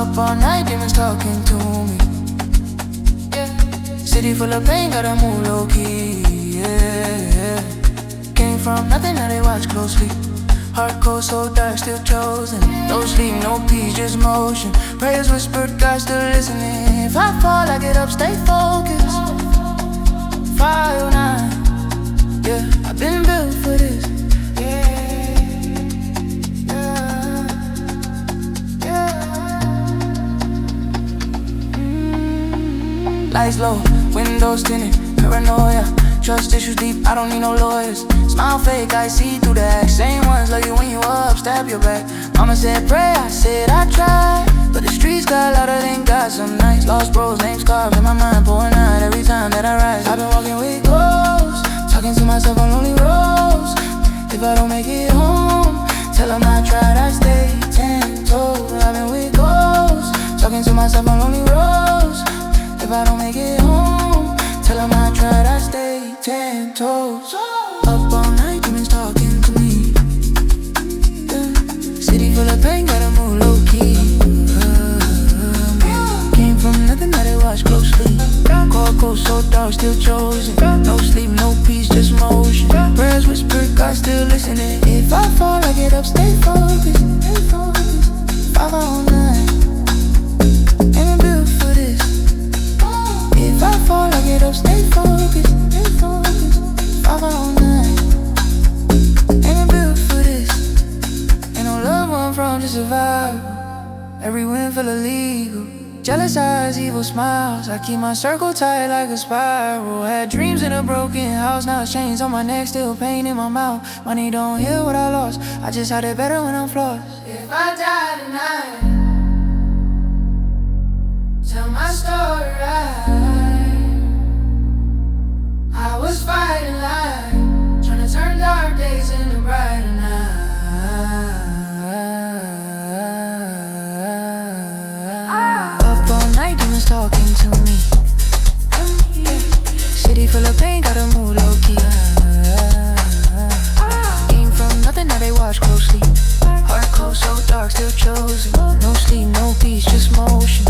Up all night, demons talking to me. Yeah. City full of pain, gotta move low key. Yeah. Came from nothing, now they watch closely. Heart cold, so dark, still chosen. No sleep, no peace, just motion. Prayers whispered, God still listening. If I fall, I get up, stay focused. 509, yeah, I've been built for this. Lights low, windows tinted, paranoia. Trust issues deep, I don't need no lawyers. Smile fake, I see through the act. Same ones love you when you up, stab your back. Mama said pray, I said I tried. But the streets got louder than God some nights. Lost bros, names carved in my mind, pouring out every time that I rise. I've been walking with ghosts, talking to myself on lonely roads. If I don't make it home, tell them I tried, I stay 10 toes. I've been with ghosts, talking to myself on lonely roads. If I don't make it home, tell them I tried, I stay 10 toes. Up all night, demons talking to me. Yeah. City full of pain, gotta move low key. Came from nothing, now they watch closely. Cold, cold, so dark, still chosen. No sleep, no peace, just motion. Prayers whispered, God still listening. If I fall, I get up, stay focused. 509, ain't been built for this. If I fall, I get up, stay focused. 509, ain't been built for this. Ain't no love where I'm from, just survival. Every win feel illegal. Jealous eyes, evil smiles. I keep my circle tight like a spiral. Had dreams in a broken house, now it's chains on my neck, still pain in my mouth. Money don't heal what I lost, I just had it better when I'm flawed. If I die tonight, tell my story right. I was fighting life, trying to turn dark days into brighter nights. Up all night, demons talking to me. City full of pain, gotta move low key. Came from nothing, now they watch closely. Heart cold, so dark, still chosen. No sleep, no peace, just motion.